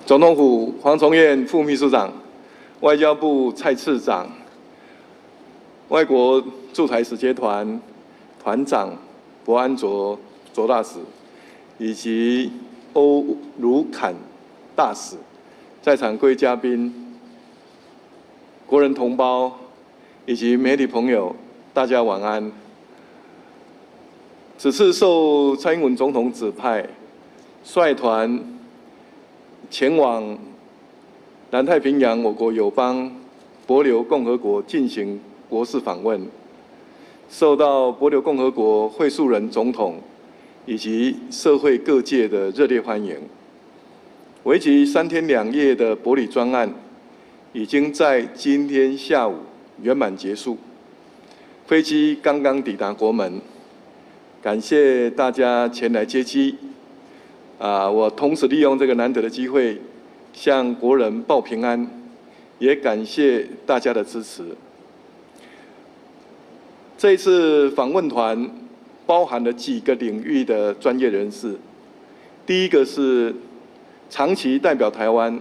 总统府黄崇彦副秘书长、外交部蔡次长、外国驻台使节团团长博安卓大使，以及欧如坎大使，在场各位嘉宾、国人同胞以及媒体朋友，大家晚安。此次受蔡英文总统指派，率团前往南太平洋我国友邦帛琉共和国进行国事访问，受到帛琉共和国会述人总统以及社会各界的热烈欢迎。为期3天2夜的帛旅专案，已经在今天下午圆满结束，飞机刚刚抵达国门。感谢大家前来接机。我同时利用这个难得的机会，向国人报平安，也感谢大家的支持。这一次访问团包含了几个领域的专业人士。第一个是长期代表台湾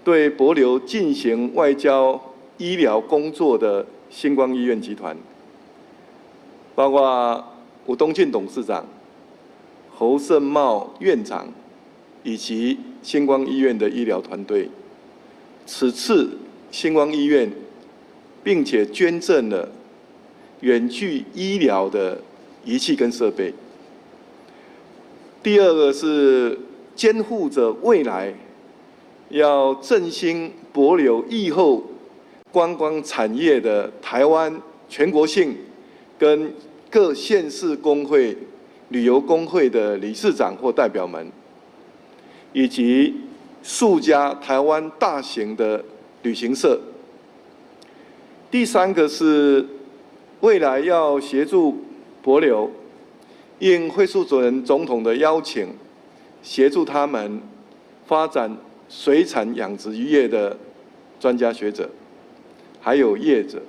对帛琉进行外交医疗工作的星光医院集团，包括吴东进董事长、侯胜茂院长以及星光医院的医疗团队。此次星光医院并且捐赠了远距医疗的仪器跟设备。第二个是肩负着未来要振兴帛琉疫后观光产业的台湾全国性跟各县市工会、旅游工会的理事长或代表们，以及数家台湾大型的旅行社。第三个是未来要协助帛琉，应会述人总统的邀请，协助他们发展水产养殖渔业的专家学者，还有业者。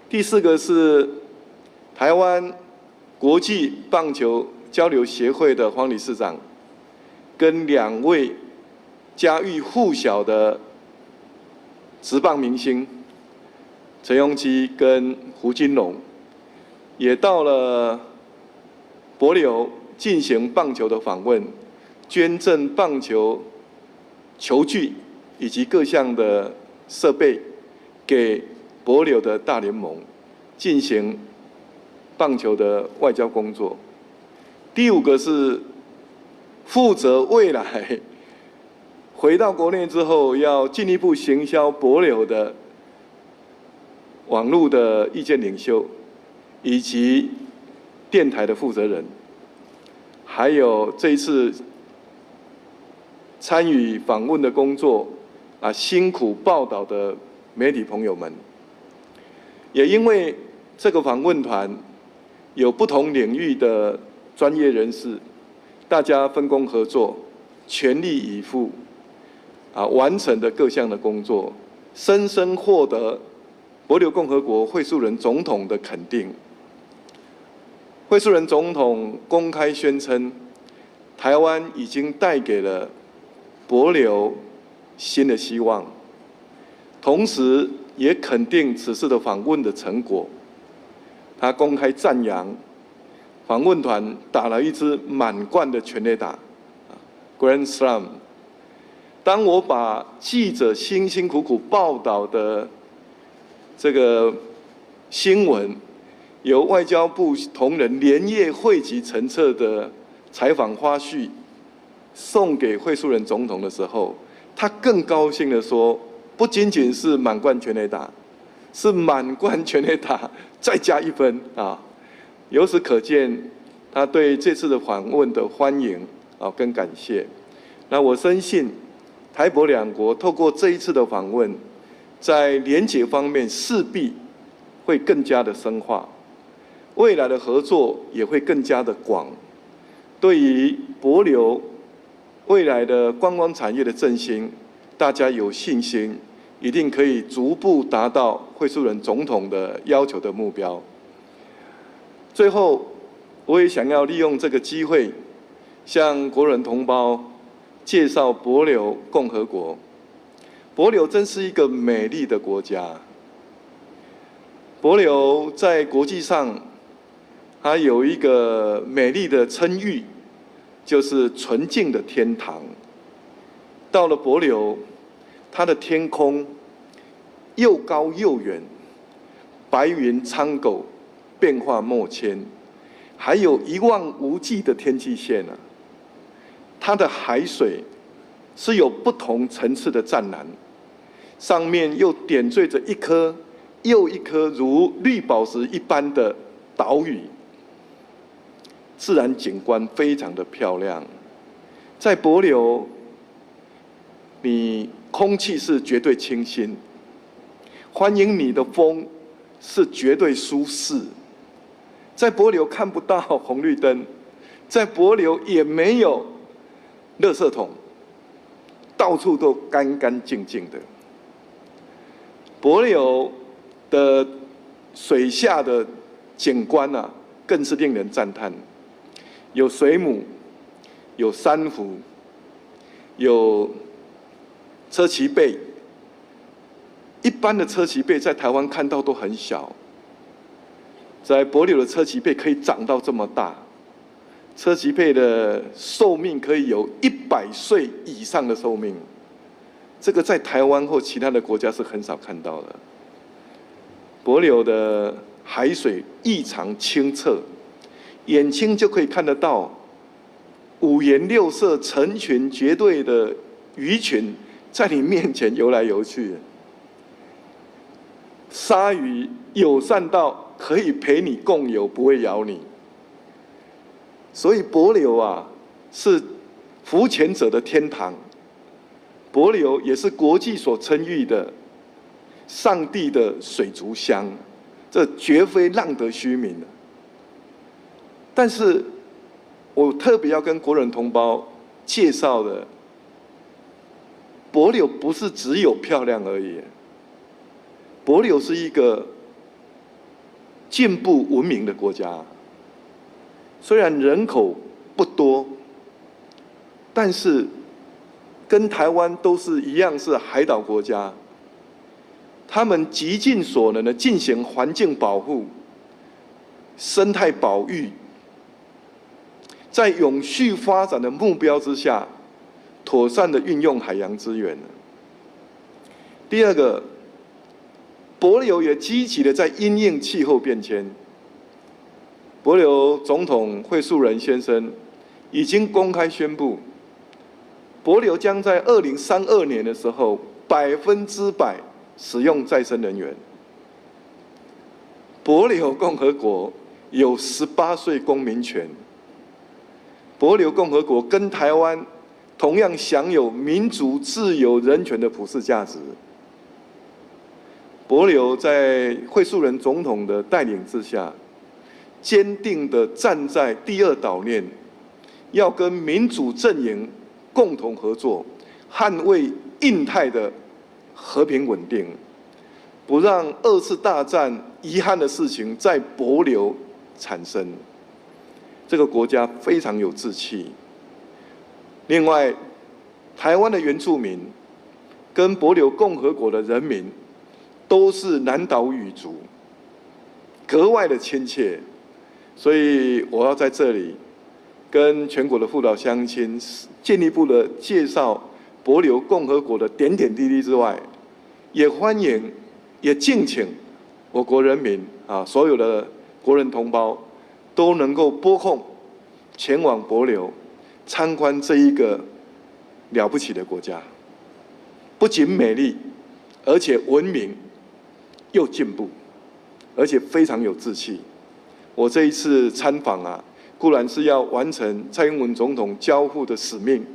第四个是台湾国际棒球交流协会的黄理事长，跟2位家喻户晓的职棒明星陈鏞基跟胡金龙，也到了帛琉进行棒球的访问，捐赠棒球球具以及各项的设备给帛琉的大联盟进行棒球的外交工作。第5个是负责未来回到国内之后要进一步行销帛琉的网络的意见领袖，以及电台的负责人，还有这一次参与访问的工作辛苦报道的媒体朋友们。也因为这个访问团有不同领域的专业人士，大家分工合作，全力以赴，完成的各项的工作，深深获得帛琉共和国会述人总统的肯定。会述人总统公开宣称，台湾已经带给了帛琉新的希望，同时也肯定此次的访问的成果。他公开赞扬访问团打了一支满贯的全垒打 ，Grand Slam。当我把记者辛辛苦苦报道的这个新闻，由外交部同仁连夜汇集成册的采访花絮送给会述人总统的时候，他更高兴地说，不仅仅是满贯全垒打，是满贯全垒打再加1分啊！由此可见，他对这次的访问的欢迎跟感谢。那我深信，台帛2国透过这一次的访问，在连结方面势必会更加的深化，未来的合作也会更加的广。对于帛琉未来的观光产业的振兴，大家有信心，一定可以逐步达到会述人总统的要求的目标。最后，我也想要利用这个机会，向国人同胞介绍帛琉共和国。帛琉真是一个美丽的国家。帛琉在国际上，它有一个美丽的称誉，就是纯净的天堂。到了帛琉，它的天空又高又远，白云苍狗，变化莫测，还有一望无际的天际线啊。它的海水是有不同层次的湛蓝，上面又点缀着一颗又一颗如绿宝石一般的岛屿，自然景观非常的漂亮。在帛琉，你空气是绝对清新，欢迎你的风是绝对舒适。在帛琉看不到红绿灯，在帛琉也没有垃圾桶，到处都干干净净的。帛琉的水下的景观啊，更是令人赞叹，有水母，有珊瑚，有车鳍贝。一般的车鳍贝在台湾看到都很小，在帛琉的车鳍贝可以长到这么大。车鳍贝的寿命可以有100岁以上的寿命，这个在台湾或其他的国家是很少看到的。帛琉的海水异常清澈，眼睛就可以看得到5颜6色、成群结队的鱼群在你面前游来游去。鲨鱼友善到可以陪你共游，不会咬你。所以帛琉啊，是浮潜者的天堂。帛琉也是国际所称誉的上帝的水族箱，这绝非浪得虚名。但是，我特别要跟国人同胞介绍的，帛琉不是只有漂亮而已。帛琉是一个进步文明的国家，虽然人口不多，但是跟台湾都是一样是海岛国家，他们极尽所能的进行环境保护、生态保育，在永续发展的目标之下，妥善的运用海洋资源。第二个，帛琉也积极的在因应气候变迁。帛琉总统惠恕仁先生已经公开宣布，帛琉将在2032年的时候100%使用再生能源。帛琉共和国有18岁公民权。帛琉共和国跟台湾同样享有民主、自由、人权的普世价值。帛琉在惠恕仁总统的带领之下，坚定地站在第二岛链，要跟民主阵营共同合作，捍卫印太的和平稳定，不让2次大战遗憾的事情在帛琉产生。这个国家非常有志气。另外，台湾的原住民跟帛琉共和国的人民都是南岛语族，格外的亲切。所以我要在这里跟全国的父老乡亲进一步的介绍帛琉共和国的点点滴滴之外，也欢迎也敬请我国人民啊，所有的国人同胞都能够拨空前往帛琉参观这一个了不起的国家，不仅美丽，而且文明又进步，而且非常有志气。我这一次参访啊，固然是要完成蔡英文总统交付的使命，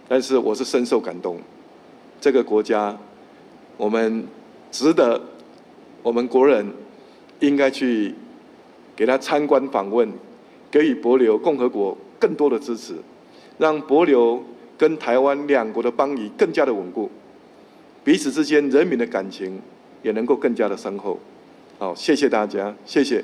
但是我是深受感动。这个国家，我们值得，我们国人应该去给他参观访问，给予帛琉共和国更多的支持，让帛琉跟台湾2国的邦谊更加的稳固，彼此之间人民的感情也能够更加的深厚。好，谢谢大家，谢谢。